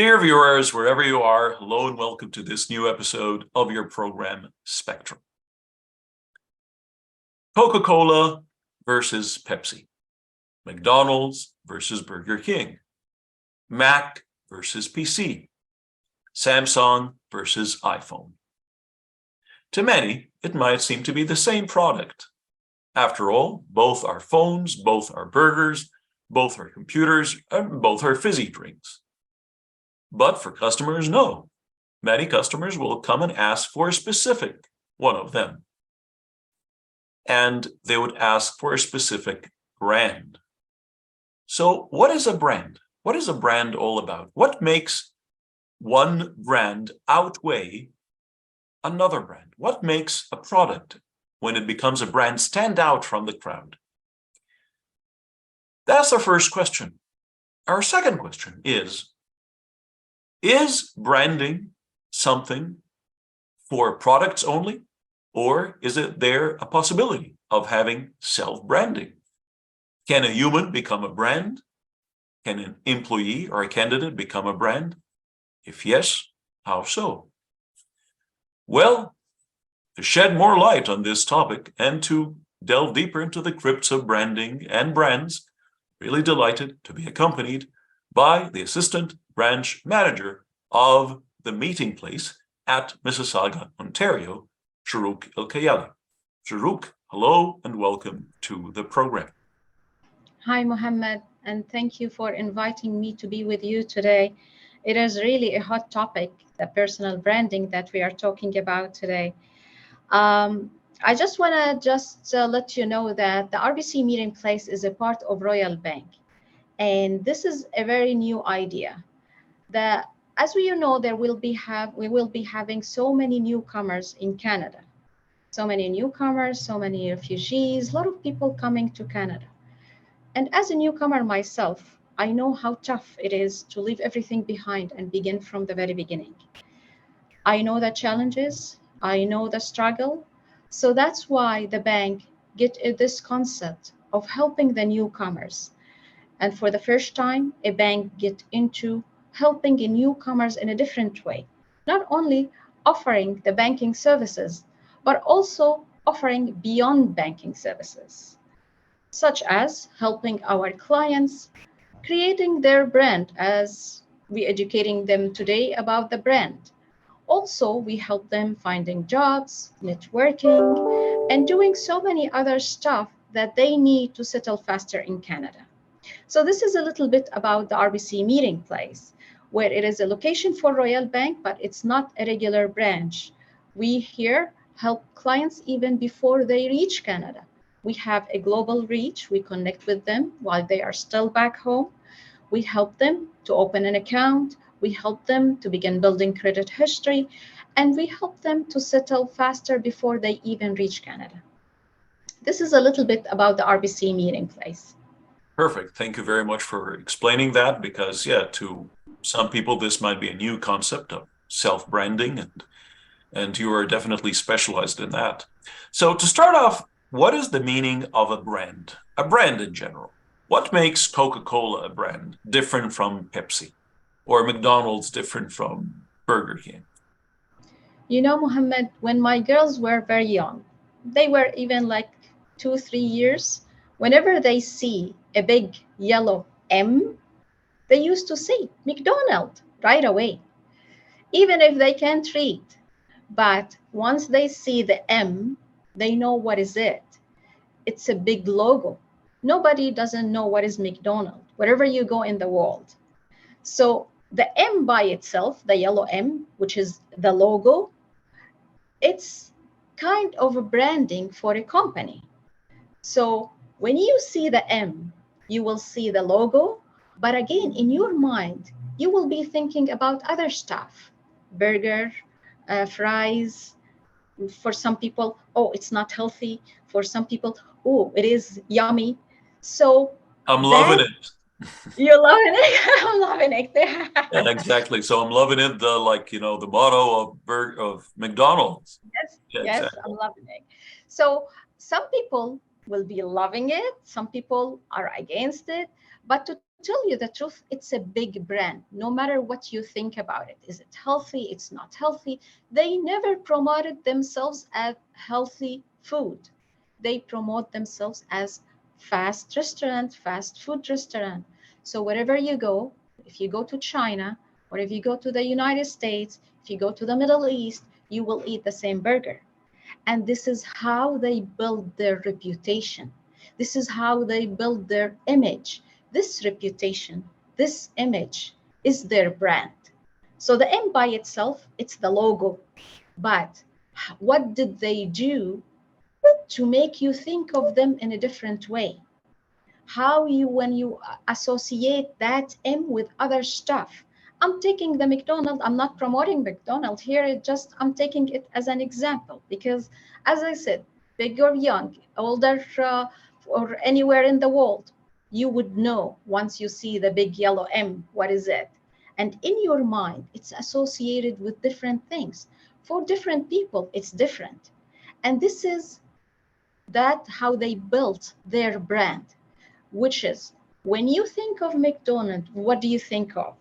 Dear viewers, wherever you are, hello and welcome to this new episode of your program, Spectrum. Coca-Cola versus Pepsi. McDonald's versus Burger King. Mac versus PC. Samsung versus iPhone. To many, it might seem to be the same product. After all, both are phones, both are burgers, both are computers, and both are fizzy drinks. But for customers, no. Many customers will come and ask for a specific one of them. And they would ask for a specific brand. So what is a brand? What is a brand all about? What makes one brand outweigh another brand? What makes a product, when it becomes a brand, stand out from the crowd? That's our first question. Our second question is branding something for products only, or is it there a possibility of having self-branding? Can a human become a brand? Can an employee or a candidate become a brand? If yes, how so? Well, to shed more light on this topic and to delve deeper into the crypts of branding and brands, really delighted to be accompanied by the Assistant Branch Manager of the meeting place at Mississauga, Ontario, Sharouk El-Kayali. Sharouk, hello and welcome to the program. Hi, Mohammed, and thank you for inviting me to be with you today. It is really a hot topic, the personal branding that we are talking about today. I just want to let you know that the RBC meeting place is a part of Royal Bank. And this is a very new idea. As we know, we will be having so many newcomers in Canada. So many newcomers, so many refugees, a lot of people coming to Canada. And as a newcomer myself, I know how tough it is to leave everything behind and begin from the very beginning. I know the challenges, I know the struggle. So that's why the bank get this concept of helping the newcomers. And for the first time, a bank get into helping newcomers in a different way, not only offering the banking services, but also offering beyond banking services, such as helping our clients creating their brand as we educating them today about the brand. Also, we help them finding jobs, networking, and doing so many other stuff that they need to settle faster in Canada. So this is a little bit about the RBC meeting place, where it is a location for Royal Bank, but it's not a regular branch. We here help clients even before they reach Canada. We have a global reach. We connect with them while they are still back home. We help them to open an account. We help them to begin building credit history, and we help them to settle faster before they even reach Canada. This is a little bit about the RBC meeting place. Perfect. Thank you very much for explaining that, because to some people this might be a new concept of self-branding, and you are definitely specialized in that. So to start off, what is the meaning of a brand? A brand in general. What makes Coca-Cola a brand different from Pepsi, or McDonald's different from Burger King? You know, Mohammed, when my girls were very young, they were even like 2-3 years, whenever they see a big yellow M, they used to say McDonald's right away, even if they can't read. But once they see the M, they know what is it. It's a big logo. Nobody doesn't know what is McDonald's wherever you go in the world. So the M by itself, the yellow M, which is the logo, it's kind of a branding for a company. So when you see the M, you will see the logo, but again, in your mind, you will be thinking about other stuff, burger, fries. For some people, oh, it's not healthy. For some people, oh, it is yummy. So I'm loving it. you're loving it. I'm loving it. Yeah, exactly. So I'm loving it. The motto of McDonald's. Yes, Yeah, yes, exactly. I'm loving it. So some people will be loving it. Some people are against it. But to tell you the truth, it's a big brand. No matter what you think about it, is it healthy? It's not healthy. They never promoted themselves as healthy food. They promote themselves as fast food restaurant. So wherever you go, if you go to China, or if you go to the United States, if you go to the Middle East, you will eat the same burger. And this is how they build their reputation. This is how they build their image. This reputation, this image is their brand. So the M by itself, it's the logo. But what did they do to make you think of them in a different way? How you, when you associate that M with other stuff. I'm taking the McDonald's, I'm not promoting McDonald's here, it just, I'm taking it as an example because, as I said, big or young, older or anywhere in the world, you would know once you see the big yellow M, what is it? And in your mind, it's associated with different things. For different people, it's different. And this is that how they built their brand, which is when you think of McDonald's, what do you think of?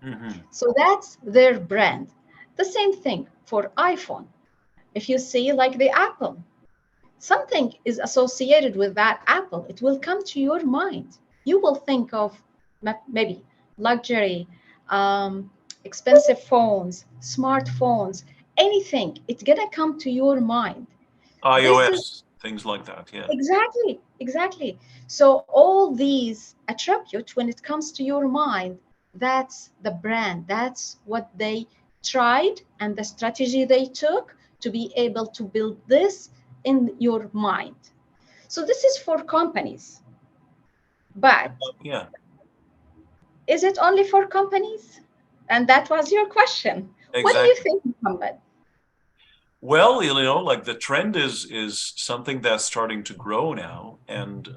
Mhm. So that's their brand. The same thing for iPhone. If you see like the Apple, something is associated with that Apple, it will come to your mind. You will think of maybe luxury, expensive phones, smartphones, anything. It's gonna come to your mind. This is iOS, things like that. Yeah. exactly, exactly. So all these attributes, when it comes to your mind, that's the brand. That's what they tried and the strategy they took to be able to build this in your mind. So this is for companies. But Yeah. is it only for companies? And that was your question. What do you Exactly. think, Muhammad? Well, like the trend is something that's starting to grow now, and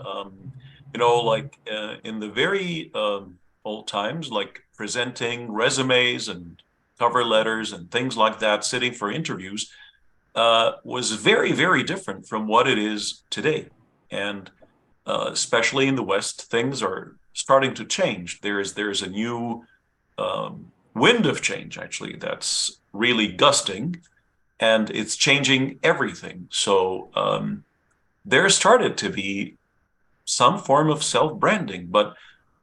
like in the very old times, like presenting resumes and cover letters and things like that, sitting for interviews, was very, very different from what it is today. And especially in the West, things are starting to change. There's a new wind of change actually that's really gusting, and it's changing everything. So there started to be some form of self-branding, but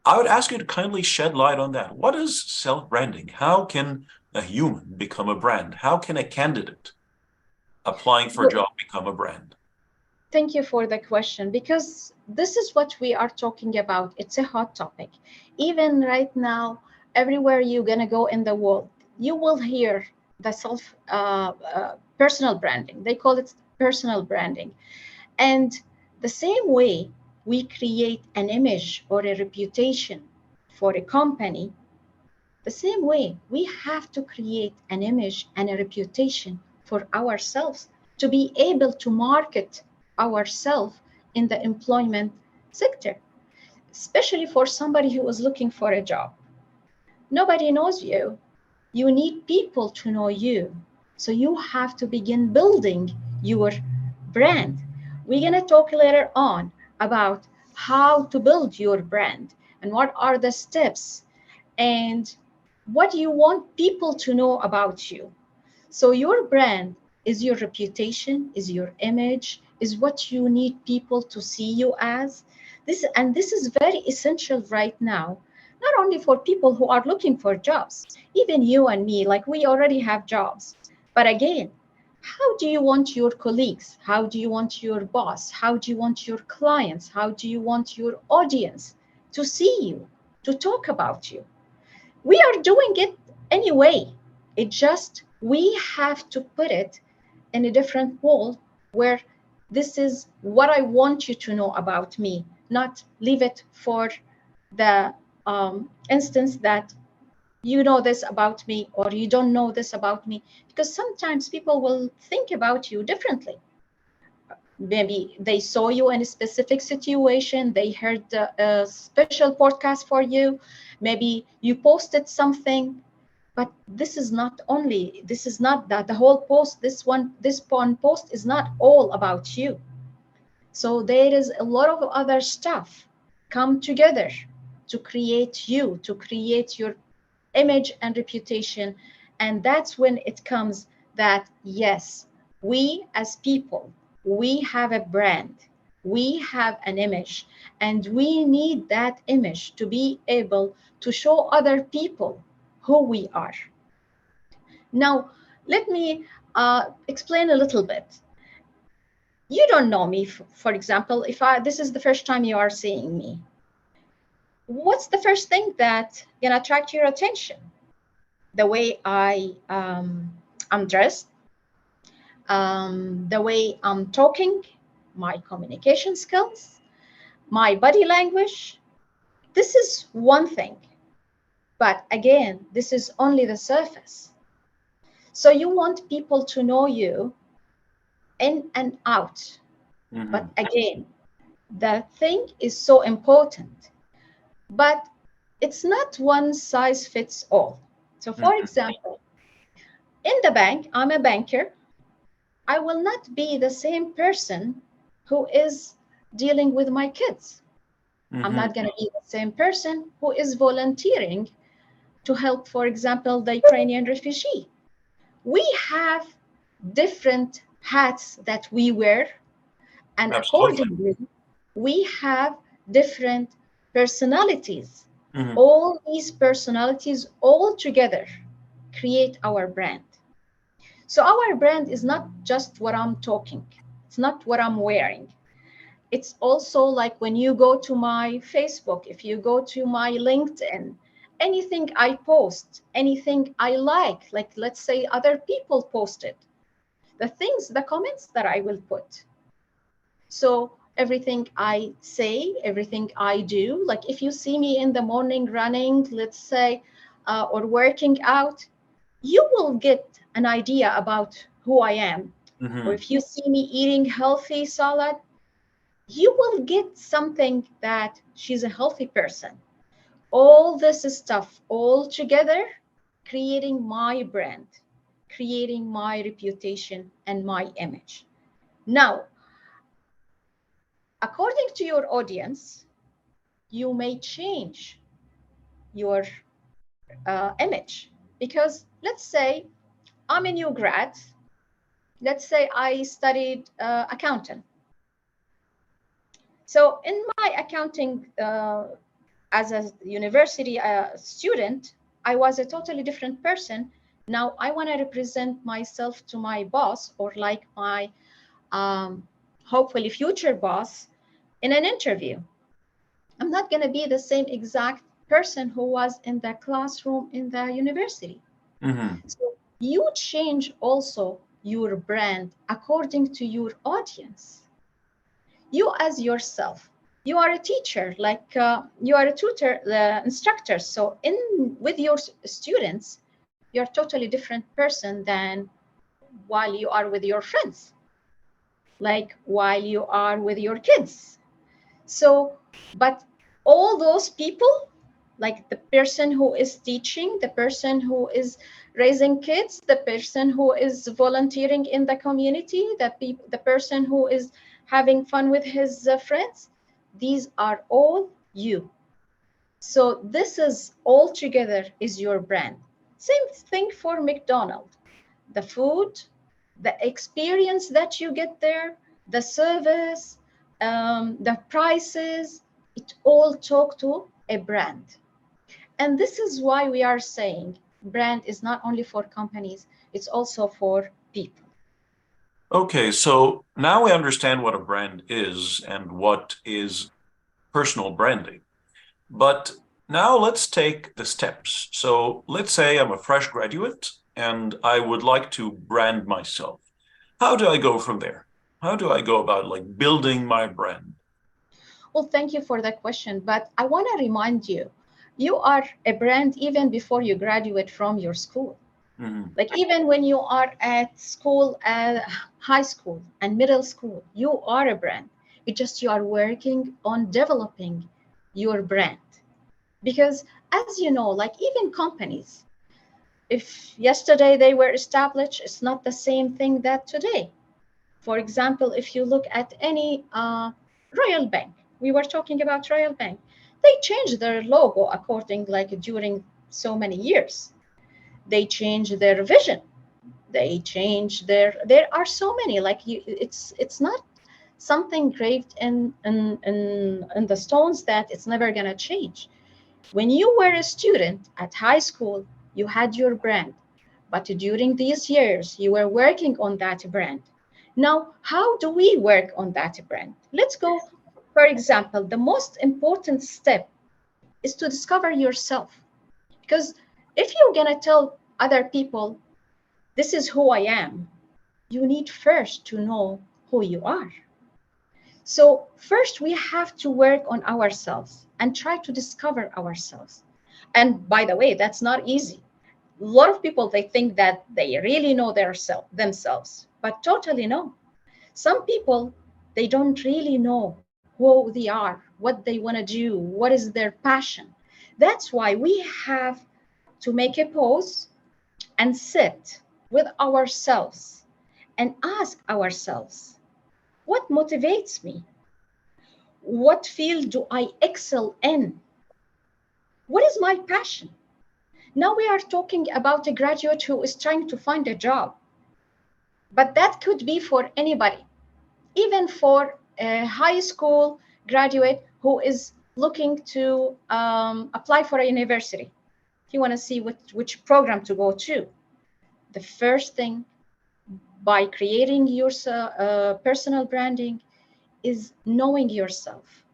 I would ask you to kindly shed light on that. What is self-branding? How can a human become a brand? How can a candidate applying for a job become a brand? Thank you for the question because this is what we are talking about. It's a hot topic. Even right now, everywhere you're going to go in the world, you will hear the personal branding. They call it personal branding. And the same way we create an image or a reputation for a company, the same way we have to create an image and a reputation for ourselves to be able to market ourselves in the employment sector, especially for somebody who is looking for a job. Nobody knows you. You need people to know you. So you have to begin building your brand. We're going to talk later on about how to build your brand and what are the steps and what do you want people to know about you. So your brand is your reputation, is your image, is what you need people to see you as. This is very essential right now, not only for people who are looking for jobs, even you and me, like we already have jobs. But again, how do you want your colleagues? How do you want your boss? How do you want your clients? How do you want your audience to see you, to talk about you? We are doing it anyway. It just, we have to put it in a different world where this is what I want you to know about me, not leave it for the instance that you know this about me or you don't know this about me, because sometimes people will think about you differently. Maybe they saw you in a specific situation, they heard a special podcast for you, maybe you posted something, but this is not that the whole post, this one post is not all about you. So there is a lot of other stuff come together to create you, to create your image and reputation. And that's when it comes that, yes, we as people, we have a brand, we have an image, and we need that image to be able to show other people who we are. Now, let me explain a little bit. You don't know me, for example, if this is the first time you are seeing me. What's the first thing that can attract your attention? The way I'm dressed, the way I'm talking, my communication skills, my body language. This is one thing. But again, this is only the surface. So you want people to know you in and out. But again, the thing is so important. But it's not one size fits all. So for example, in the bank, I'm a banker. I will not be the same person who is dealing with my kids. I'm not going to be the same person who is volunteering to help, for example, the Ukrainian refugee. We have different hats that we wear, and Absolutely. accordingly, we have different personalities. Mhm. All these personalities all together create our brand. So our brand is not just what I'm talking. It's not what I'm wearing. It's also like when you go to my Facebook, if you go to my LinkedIn, anything I post, anything I like let's say other people posted, the things, the comments that I will put. So everything I say, everything I do, like if you see me in the morning running, let's say, or working out, you will get an idea about who I am. Or if you see me eating healthy salad, you will get something that she's a healthy person. All this stuff all together, creating my brand, creating my reputation and my image. Now, according to your audience, you may change your image, because let's say I'm a new grad. Let's say I studied accounting. So in my accounting, as a university student, I was a totally different person. Now I want to represent myself to my boss, or like my hopefully future boss, in an interview. I'm not going to be the same exact person who was in the classroom in the university. So you change also your brand according to your audience. You as yourself, you are a teacher, like you are a tutor, the instructor. So in with your students, you're a totally different person than while you are with your friends, like while you are with your kids. So, but all those people, like the person who is teaching, the person who is raising kids, the person who is volunteering in the community, the person who is having fun with his friends, these are all you. So this is all together is your brand. Same thing for McDonald's. The food, the experience that you get there, the service, the prices, it all talk to a brand. And this is why we are saying brand is not only for companies, it's also for people. Okay, so now we understand what a brand is and what is personal branding. But now let's take the steps. So let's say I'm a fresh graduate and I would like to brand myself. How do I go from there? How do I go about like building my brand? Well, thank you for that question, but I want to remind you, you are a brand even before you graduate from your school. Like even when you are at school, high school and middle school, you are a brand. It's just you are working on developing your brand. Because as you know, like even companies, if yesterday they were established, it's not the same thing that today. For example, if you look at any Royal Bank, we were talking about Royal Bank. They change their logo according, like during so many years. They change their vision. They change there are so many, like you, it's not something engraved in the stones that it's never going to change. When you were a student at high school, you had your brand, but during these years you were working on that brand. Now how do we work on that brand? Let's go. For example, the most important step is to discover yourself, because if you're going to tell other people this is who I am, you need first to know who you are. So first we have to work on ourselves and try to discover ourselves. And by the way, that's not easy. A lot of people, they think that they really know themselves, but totally no. Some people, they don't really know who they are, what they want to do, what is their passion. That's why we have to make a pause and sit with ourselves and ask ourselves, what motivates me? What field do I excel in? What is my passion? Now we are talking about a graduate who is trying to find a job, but that could be for anybody, even for a high school graduate who is looking to apply for a university. You want to see which program to go to. The first thing, by creating your personal branding, is knowing yourself.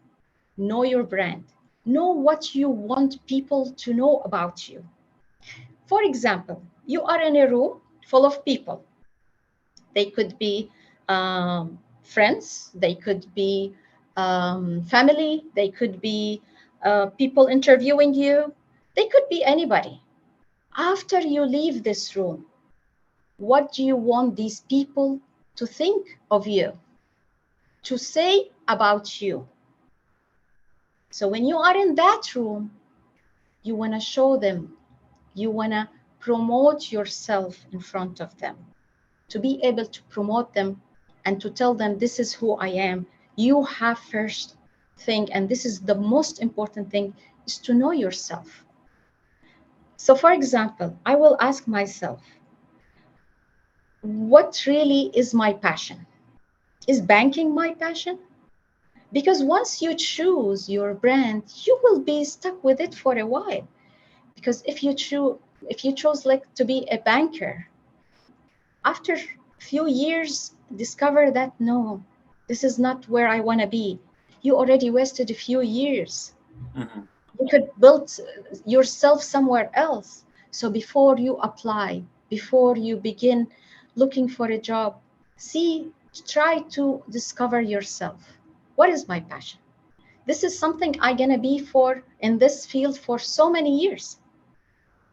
Know your brand. Know what you want people to know about you. For example, you are in a room full of people. They could be friends, they could be family, they could be people interviewing you, they could be anybody. After you leave this room, what do you want these people to think of you, to say about you? So when you are in that room, you want to show them, you want to promote yourself in front of them. To be able to promote them and to tell them this is who I am, you have first thing, and this is the most important thing, is to know yourself. So for example, I will ask myself, what really is my passion? Is banking my passion? Because once you choose your brand, you will be stuck with it for a while. Because if you chose like to be a banker, after a few years discover that no, this is not where I want to be, you already wasted a few years. Mhm. You could build yourself somewhere else. So before you apply, before you begin looking for a job, see, try to discover yourself. What is my passion? This is something I'm going to be for in this field for so many years,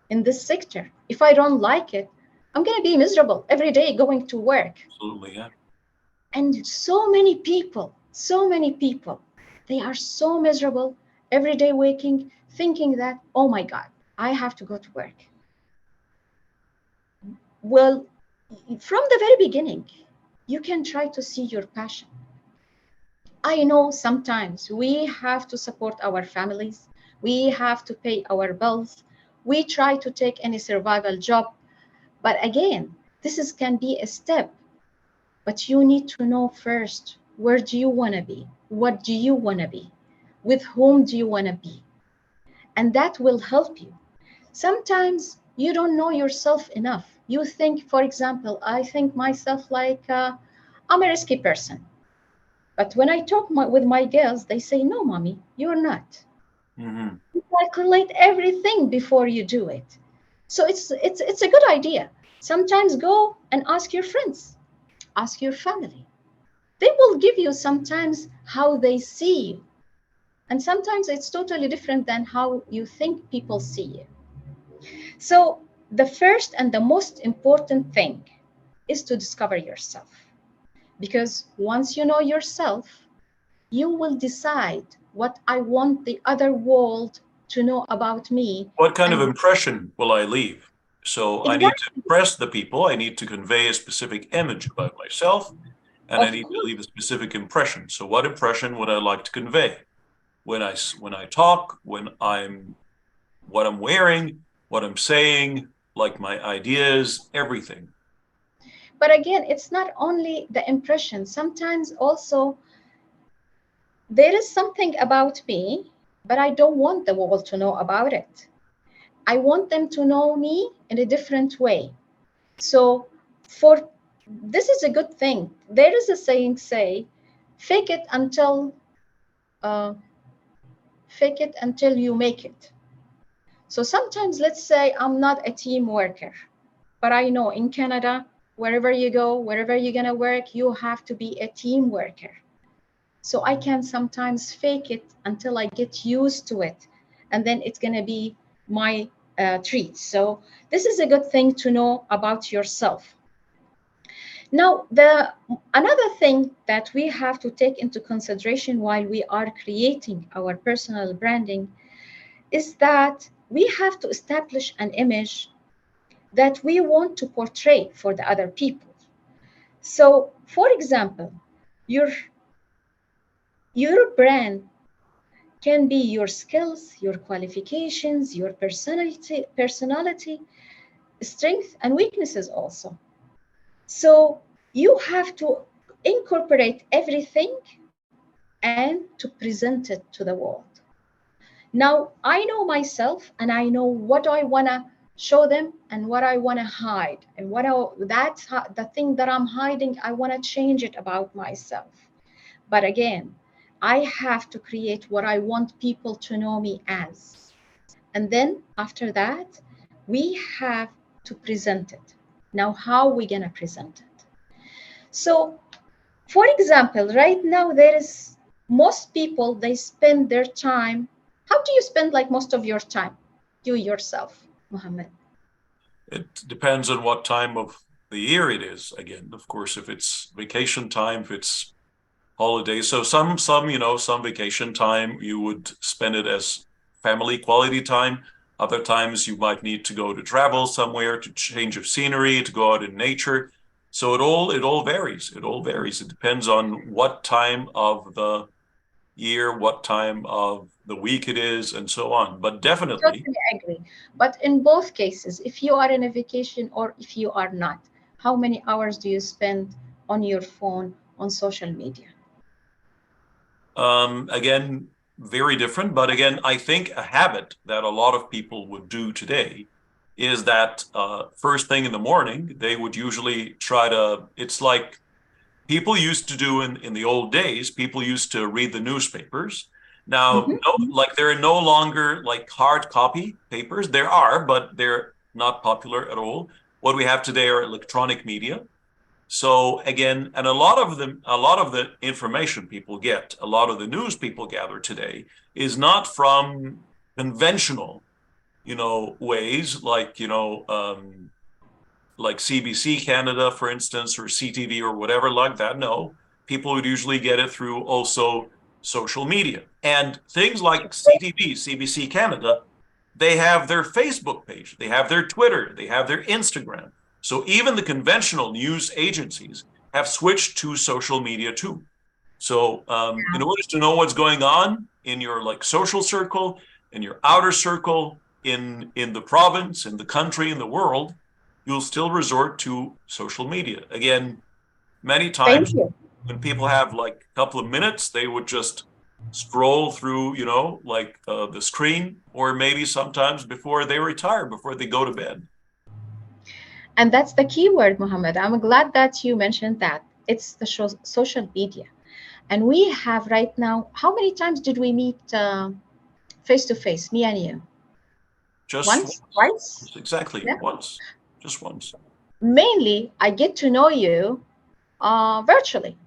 in this sector. If I don't like it, I'm going to be miserable every day going to work. Absolutely, yeah. And so many people, they are so miserable every day waking, thinking that, oh my God, I have to go to work. Well, from the very beginning, you can try to see your passion. I know sometimes we have to support our families, we have to pay our bills, we try to take any survival job. But again, can be a step, but you need to know first, where do you want to be? What do you want to be? With whom do you want to be? And that will help you. Sometimes you don't know yourself enough. You think, for example, I think myself like I'm a risky person. But when I talk with my girls, they say, no, mommy, you're not. Hmm. You calculate everything before you do it. So it's a good idea. Sometimes go and ask your friends, ask your family. They will give you sometimes how they see you. And sometimes it's totally different than how you think people see you. So the first and the most important thing is to discover yourself. Because once you know yourself, you will decide what I want the other world to know about me. What kind of And impression will I leave? So I need to exactly, impress the people. I need to convey a specific image about myself, and I of need to course, leave a specific impression. So what impression would I like to convey? when I talk, what I'm wearing, what I'm saying, like my ideas, everything. But again, it's not only the impression. Sometimes also there is something about me, but I don't want the world to know about it. I want them to know me in a different way. So for this is a good thing. There is a saying, say, fake it until uh, fake it until you make it. So sometimes let's say I'm not a team worker, but I know in Canada, wherever you go, wherever you're gonna work, you have to be a team worker. So I can sometimes fake it until I get used to it, and then it's gonna be my treat. So this is a good thing to know about yourself. Now, another thing that we have to take into consideration while we are creating our personal branding is that we have to establish an image that we want to portray for the other people. So, for example, your your brand can be your skills, your qualifications, your personality, strength and weaknesses also. So you have to incorporate everything and to present it to the world. Now, I know myself and I know what I want to show them and what I want to hide. And that's the thing that I'm hiding, I want to change it about myself. But again, I have to create what I want people to know me as. And then after that, we have to present it. Now, how are we going to present it? So, for example, right now, there is most people, they spend their time. How do you spend like most of your time? You yourself, Mohammed. It depends on what time of the year it is. Again, of course, if it's vacation time, if it's holidays. So some vacation time you would spend it as family quality time. Other times you might need to go to travel somewhere, to change of scenery, to go out in nature. So it all varies. It all varies. It depends on what time of the year, what time of the week it is, and so on. But definitely, Totally agree. But in both cases, if you are in a vacation or if you are not, how many hours do you spend on your phone on social media? again, very different. But again, I think a habit that a lot of people would do today is that first thing in the morning, they would usually try to, it's like people used to do in the old days, people used to read the newspapers. Now, Mhm. no, like there are no longer like hard copy papers. There are, but they're not popular at all. What we have today are electronic media. So again, and a lot of the information people get, a lot of the news people gather today is not from conventional, ways like, like CBC Canada, for instance, or CTV or whatever like that. No, people would usually get it through also social media and things like CTV, CBC Canada. They have their Facebook page, they have their Twitter, they have their Instagram. So even the conventional news agencies have switched to social media too. So in order to know what's going on in your like social circle, in your outer circle, in the province, in the country, in the world, you'll still resort to social media. Again, many Thank times you. when people have like a couple of minutes, they would just scroll through, like the screen, or maybe sometimes before they retire, before they go to bed. And that's the key word, Mohammed. I'm glad that you mentioned that. It's the social media. And we have right now, how many times did we meet face to face, me and you? Just Once, twice? exactly Yeah. once, just once. Mainly, I get to know you virtually.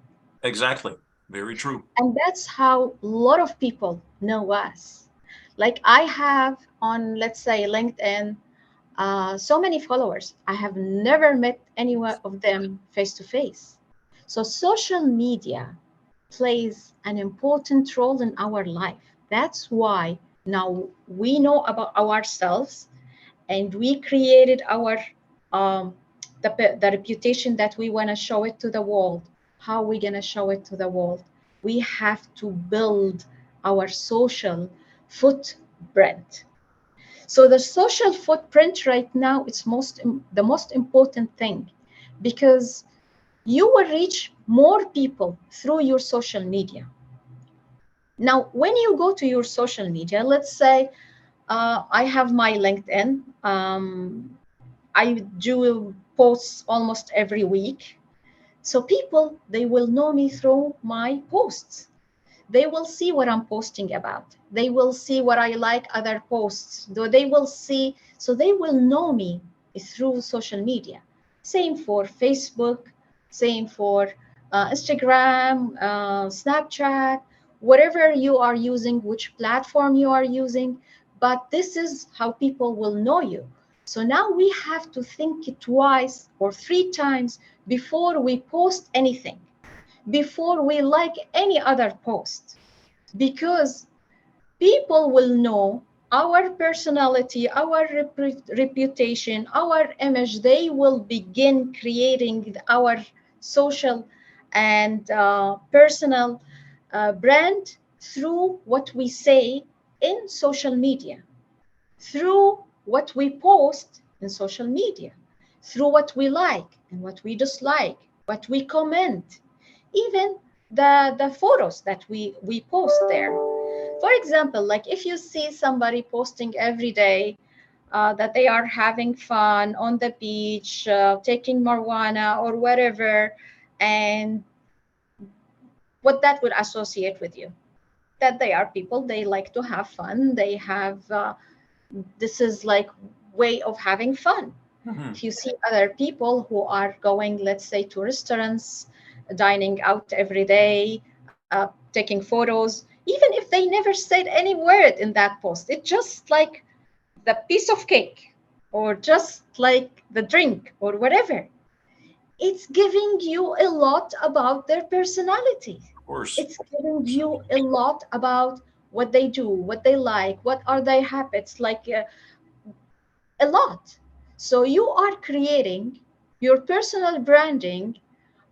Exactly. Very true. And that's how a lot of people know us. Like I have on, let's say, LinkedIn, so many followers. I have never met any one of them face to face. So social media plays an important role in our life. That's why now we know about ourselves and we created our um, the reputation that we want to show it to the world. How are we going to show it to the world? We have to build our social footprint. So the social footprint right now, it's the most important thing, because you will reach more people through your social media. Now, when you go to your social media, let's say I have my LinkedIn. I do posts almost every week. So people, they will know me through my posts. They will see what I'm posting about. They will see what I like other posts. They will see, so they will know me through social media. Same for Facebook, same for Instagram, Snapchat, whatever you are using, which platform you are using. But this is how people will know you. So now we have to think twice or three times before we post anything, before we like any other post, because people will know our personality, our reputation, our image. They will begin creating our social and personal brand through what we say in social media, through what we post in social media, through what we like and what we dislike, what we comment, even the photos that we post there. For example, like if you see somebody posting every day that they are having fun on the beach, taking marijuana or whatever, and what that would associate with you, that they are people, they like to have fun, they have this is like way of having fun. Mhm. If you see other people who are going, let's say, to restaurants, dining out every day, taking photos, even if they never said any word in that post, it's just like the piece of cake or just like the drink or whatever, it's giving you a lot about their personality. Of course. It's giving you a lot about what they do, what they like, what are their habits, like a lot. So you are creating your personal branding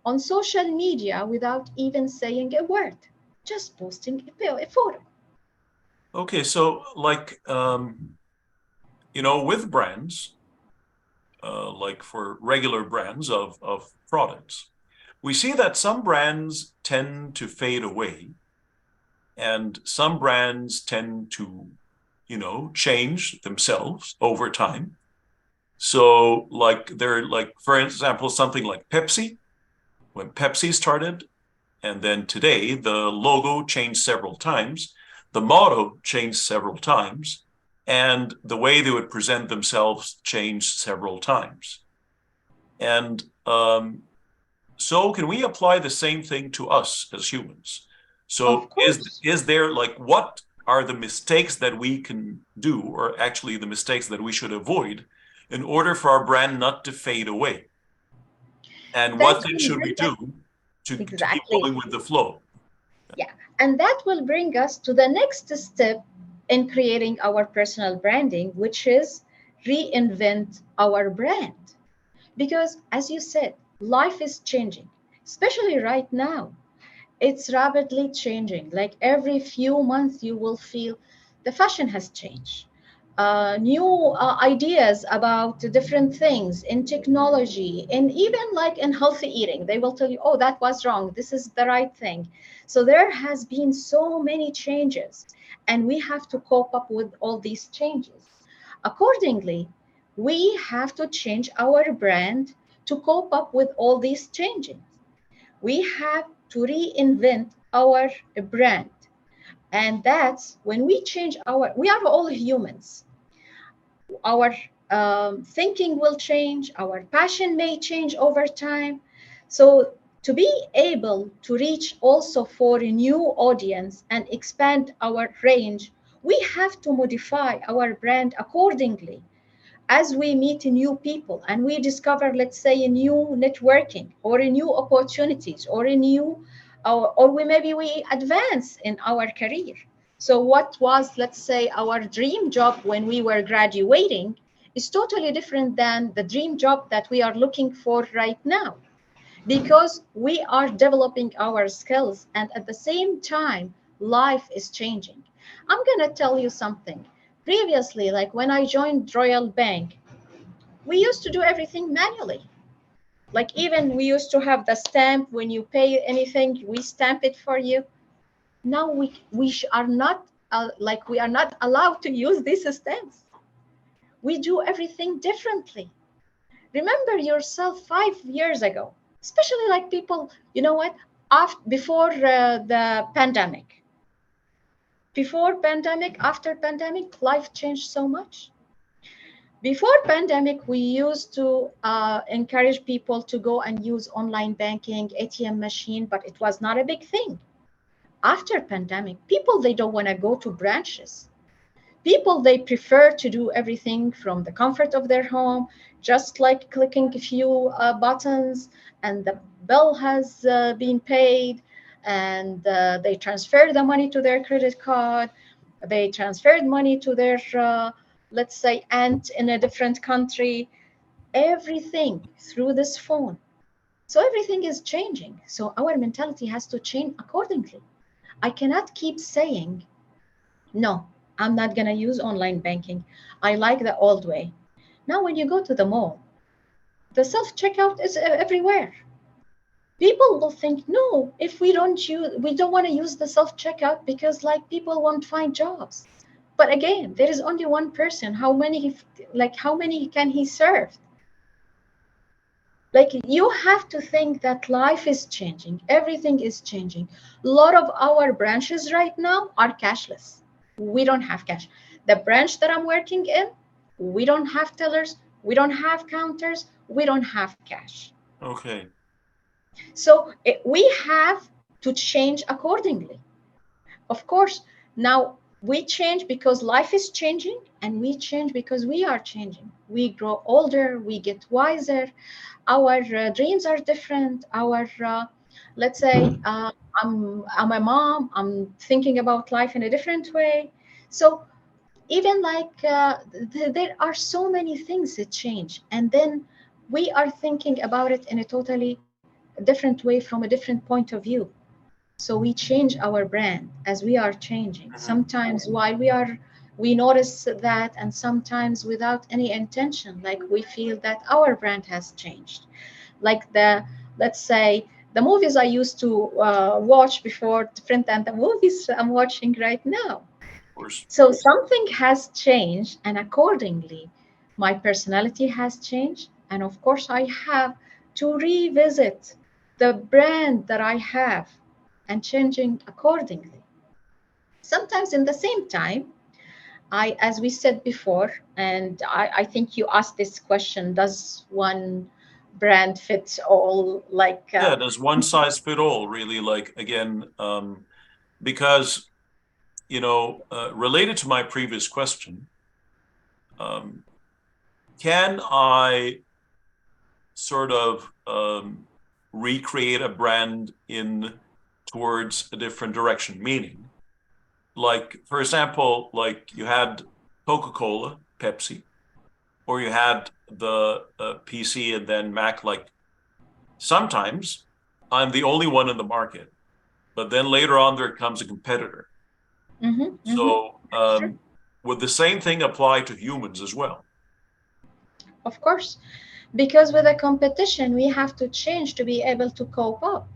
on social media without even saying a word, just posting a photo. Okay, so like with brands, like for regular brands of products, we see that some brands tend to fade away and some brands tend to, change themselves over time. So like they're like, for example, something like Pepsi, when Pepsi started, and then today the logo changed several times, the motto changed several times, and the way they would present themselves changed several times. And so can we apply the same thing to us as humans? Of So course. is there like what are the mistakes that we can do, or actually the mistakes that we should avoid in order for our brand not to fade away? And That what then will should we bring do us to keep exactly. going with the flow? Yeah. And that will bring us to the next step in creating our personal branding, which is reinvent our brand. Because as you said, life is changing, especially right now. It's rapidly changing. Like every few months, you will feel the fashion has changed. New ideas about different things in technology, and even like in healthy eating. They will tell you, oh, that was wrong. This is the right thing. So there has been so many changes, and we have to cope up with all these changes. Accordingly, we have to change our brand to cope up with all these changes. We have to reinvent our brand. And that's when we change we are all humans. Our thinking will change, our passion may change over time. So, to be able to reach also for a new audience and expand our range, we have to modify our brand accordingly as we meet new people and we discover, let's say, a new networking or a new opportunities or a new or we maybe we advance in our career. So what was, let's say, our dream job when we were graduating is totally different than the dream job that we are looking for right now, because we are developing our skills and at the same time Life is changing. I'm going to tell you something. Previously, like when I joined Royal Bank, we used to do everything manually. Like even we used to have the stamp when you pay anything, we stamp it for you. Now are not like we are not allowed to use these stamps. We do everything differently. Remember yourself 5 years ago, especially like people, you know what, before the pandemic, after pandemic, life changed so much. Before pandemic, we used to encourage people to go and use online banking, ATM machine, but it was not a big thing. After pandemic, people, they don't want to go to branches. People, they prefer to do everything from the comfort of their home, just like clicking a few buttons, and the bill has been paid, and they transfer the money to their credit card. They transferred money to their, let's say, aunt in a different country. Everything through this phone. So everything is changing. So our mentality has to change accordingly. I cannot keep saying, no, I'm not going to use online banking. I like the old way. Now, when you go to the mall, the self checkout is everywhere. People will think, no, if we don't want to use the self checkout because like people won't find jobs. But again, there is only one person. How many can he serve? Like you have to think that life is changing, everything is changing. A lot of our branches right now are cashless. We don't have cash. The branch that I'm working in, we don't have tellers, we don't have counters, we don't have cash. Okay. So we have to change accordingly. Of course, now we change because life is changing, and we change because we are changing. We grow older, we get wiser, our dreams are different. Let's say, I'm a mom, I'm thinking about life in a different way. So even like there are so many things that change, and then we are thinking about it in a totally different way from a different point of view. So we change our brand as we are changing. Mhm. Sometimes while we notice that, and sometimes without any intention, like we feel that our brand has changed. Like let's say, the movies I used to watch before different than the movies I'm watching right now. Of course. So something has changed, and accordingly, my personality has changed. And of course, I have to revisit the brand that I have and changing accordingly. Sometimes in the same time, as we said before, and I think you asked this question, does one brand fit all? Like, Yeah, does one size fit all really? Like again, because related to my previous question, um, can I sort of recreate a brand in towards a different direction? Meaning, like for example, like you had Coca-Cola, Pepsi, or you had the PC and then Mac. Like sometimes I'm the only one in the market, but then later on there comes a competitor. So sure, would the same thing apply to humans as well? of course, because with the competition, we have to change to be able to cope up.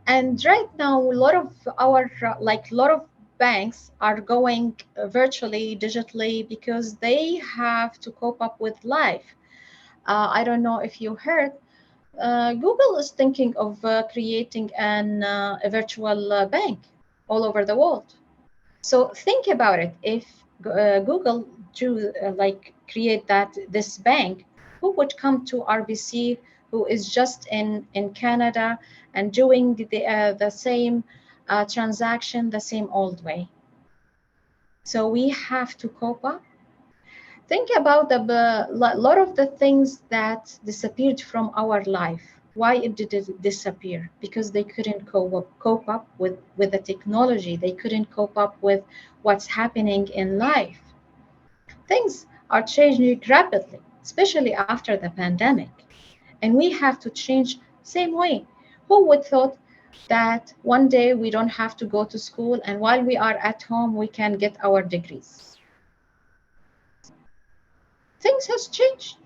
And right now, a lot of a lot of banks are going virtually, digitally, because they have to cope up with life. I don't know if you heard, Google is thinking of creating a virtual bank all over the world. So think about it. If Google do like create this bank, who would come to RBC, who is just in Canada and doing the same transaction the same old way? So we have to cope up. Think about the lot of the things that disappeared from our life. Why did it disappear? Because they couldn't cope up with the technology. They couldn't cope up with what's happening in life. Things are changing rapidly, especially after the pandemic. And we have to change same way. Who would thought that one day we don't have to go to school, and while we are at home, we can get our degrees. Things has changed,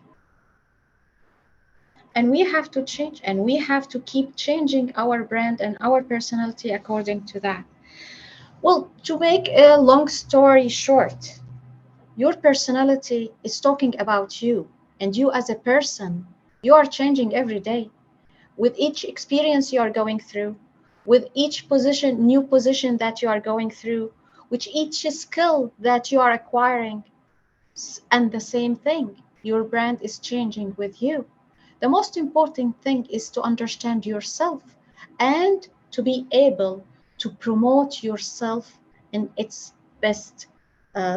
and we have to change, and we have to keep changing our brand and our personality according to that. Well, to make a long story short, your personality is talking about you, and you as a person, you are changing every day with each experience you are going through, with each position, new position that you are going through, with each skill that you are acquiring. And the same thing, your brand is changing with you. The most important thing is to understand yourself and to be able to promote yourself in its best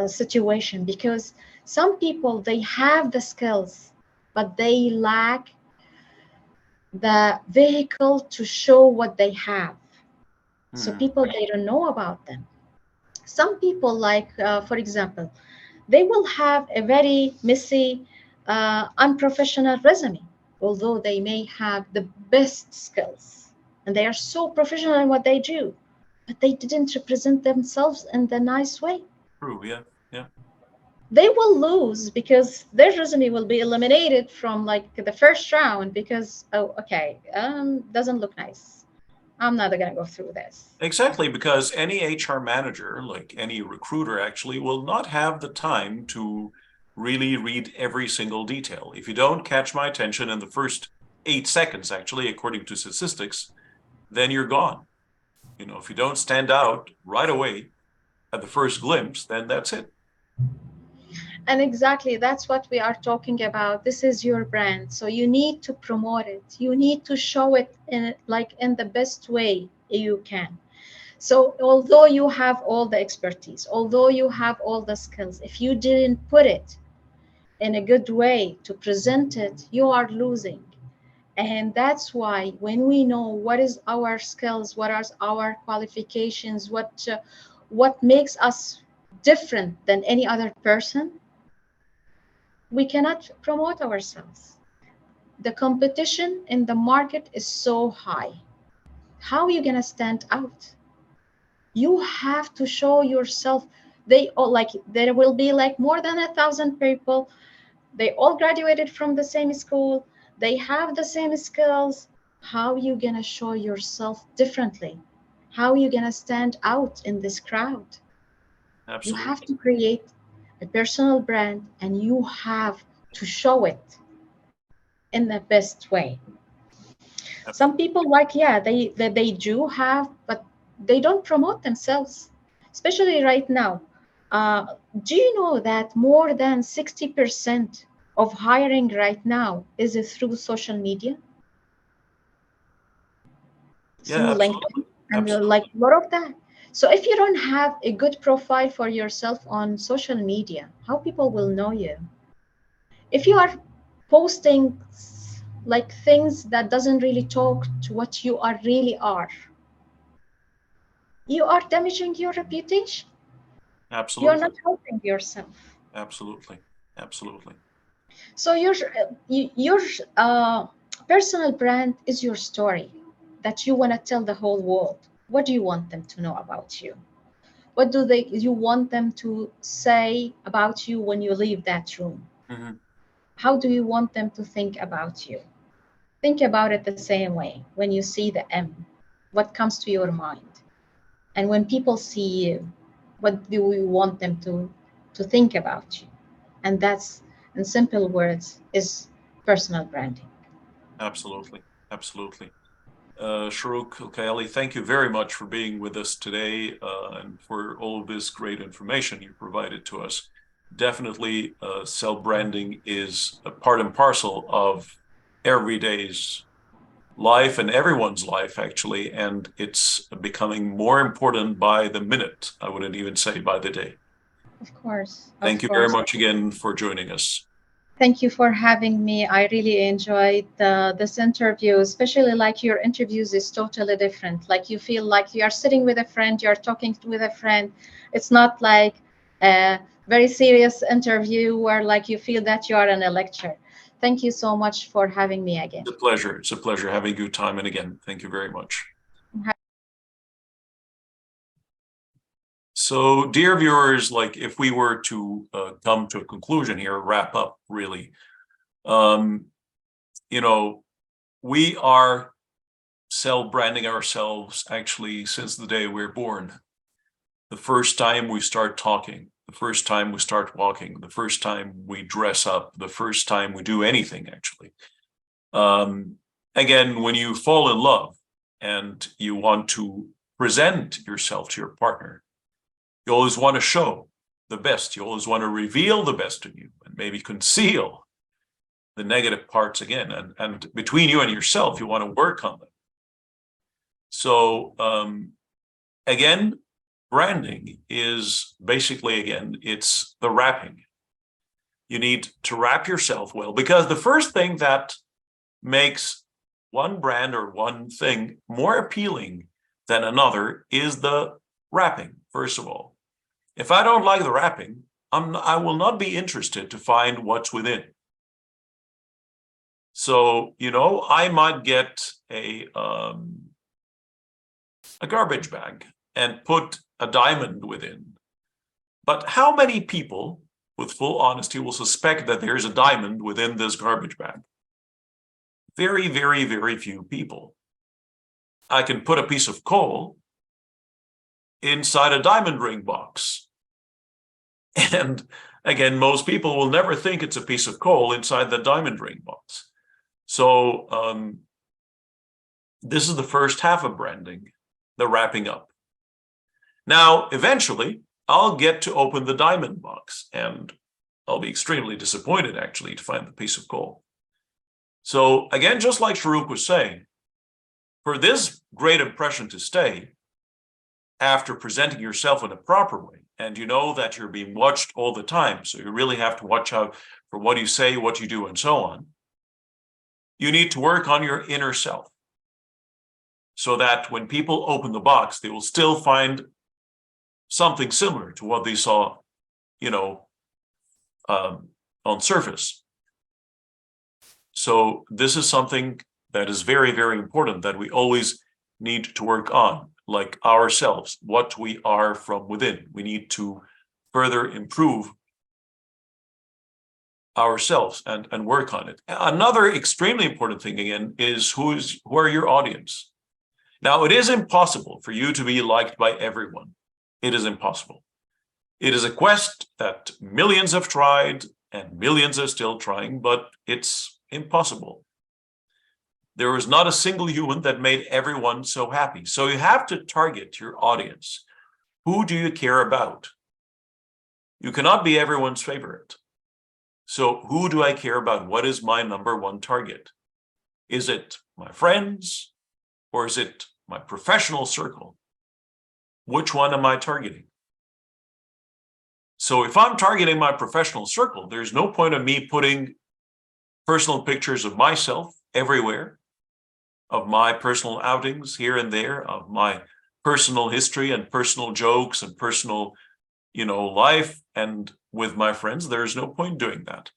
situation, because some people, they have the skills, but they lack the vehicle to show what they have. So Hmm. people, they don't know about them. Some people, like for example, they will have a very messy, unprofessional resume, although they may have the best skills and they are so professional in what they do, but they didn't represent themselves in the nice way. True. Yeah. Yeah. They will lose because their resume will be eliminated from like the first round because, oh, okay, doesn't look nice. I'm not gonna go through this. Exactly, because any HR manager, like any recruiter actually, will not have the time to really read every single detail. If you don't catch my attention in the first 8 seconds, actually, according to statistics, then you're gone. If you don't stand out right away at the first glimpse, then that's it. And exactly, that's what we are talking about. This is your brand, so you need to promote it. You need to show it in like in the best way you can. So although you have all the expertise, although you have all the skills, if you didn't put it in a good way to present it, you are losing. And that's why when we know what is our skills, what are our qualifications, what makes us different than any other person, we cannot promote ourselves. The competition in the market is so high. How are you going to stand out? You have to show yourself. They all, like, there will be like more than 1,000 people. They all graduated from the same school. They have the same skills. How are you going to show yourself differently? How are you going to stand out in this crowd? You have Absolutely. to create a personal brand, and you have to show it in the best way. Some Absolutely. people, like, yeah, they do have, but they don't promote themselves, especially right now. uh, do you know that more than 60% of hiring right now is through social media, Yeah, through LinkedIn, absolutely. and like Absolutely. a lot of that? So if you don't have a good profile for yourself on social media, how people will know you? If you are posting like things that doesn't really talk to what you are really are, you are damaging your reputation. You're Absolutely. not helping yourself. Absolutely. Absolutely. So your uh, personal brand is your story that you want to tell the whole world. What do you want them to know about you? What do they you want them to say about you when you leave that room? Hmm. How do you want them to think about you? Think about it the same way. When you see the M, what comes to your mind? And when people see you, what do you want them to think about you? And that's, in simple words, is personal branding. Absolutely. Absolutely. Sharouk Kaeli, thank you very much for being with us today and for all of this great information you provided to us. Definitely, self-branding is a part and parcel of everyday's life and everyone's life, actually, and it's becoming more important by the minute. I wouldn't even say by the day. Of course, of Thank you very course. much again for joining us. Thank you for having me. I really enjoyed this interview, especially like your interviews is totally different. Like you feel like you are sitting with a friend, you're talking with a friend. It's not like a very serious interview where like you feel that you are in a lecture. Thank you so much for having me again. It's a pleasure. It's a pleasure having you time and again. Thank you very much. So, dear viewers, like if we were to come to a conclusion here, wrap up really, um, you know, we are self-branding ourselves actually since the day we're born. The first time we start talking, the first time we start walking, the first time we dress up, the first time we do anything actually. Again, when you fall in love and you want to present yourself to your partner, you always want to show the best. You always want to reveal the best in you and maybe conceal the negative parts again. And between you and yourself, you want to work on them. So again, branding is basically, again, it's the wrapping. You need to wrap yourself well, because the first thing that makes one brand or one thing more appealing than another is the wrapping, first of all. If I don't like the wrapping, I will not be interested to find what's within. So, I might get a garbage bag and put a diamond within. But how many people, with full honesty, will suspect that there's a diamond within this garbage bag? Very, very, very few people. I can put a piece of coal inside a diamond ring box. And again, most people will never think it's a piece of coal inside the diamond ring box. So this is the first half of branding, the wrapping up. Now, eventually, I'll get to open the diamond box, and I'll be extremely disappointed, actually, to find the piece of coal. So again, just like Sharuk was saying, for this great impression to stay, after presenting yourself in a proper way, and you know that you're being watched all the time, so you really have to watch out for what you say, what you do, and so on, you need to work on your inner self so that when people open the box, they will still find something similar to what they saw, on surface. So this is something that is very, very important that we always need to work on, like ourselves, what we are from within. We need to further improve ourselves and work on it. Another extremely important thing, again, is who are your audience? Now, it is impossible for you to be liked by everyone. It is impossible. It is a quest that millions have tried and millions are still trying, but it's impossible. There is not a single human that made everyone so happy. So you have to target your audience. Who do you care about? You cannot be everyone's favorite. So who do I care about? What is my number one target? Is it my friends or is it my professional circle? Which one am I targeting? So if I'm targeting my professional circle, there's no point of me putting personal pictures of myself everywhere, of my personal outings here and there, of my personal history and personal jokes and personal, life. And with my friends, there's no point doing that.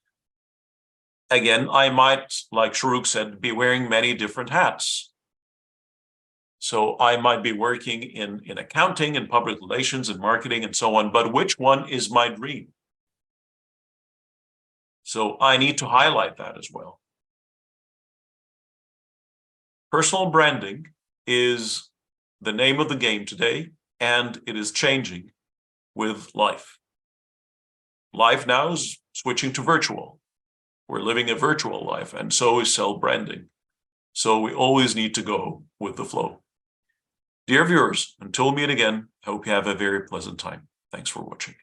Again, I might, like Sharuk said, be wearing many different hats. So I might be working in accounting and public relations and marketing and so on, but which one is my dream? So I need to highlight that as well. Personal branding is the name of the game today, and it is changing with life. Life now is switching to virtual. We're living a virtual life, and so is self-branding. So we always need to go with the flow. Dear viewers, until we meet again, I hope you have a very pleasant time. Thanks for watching.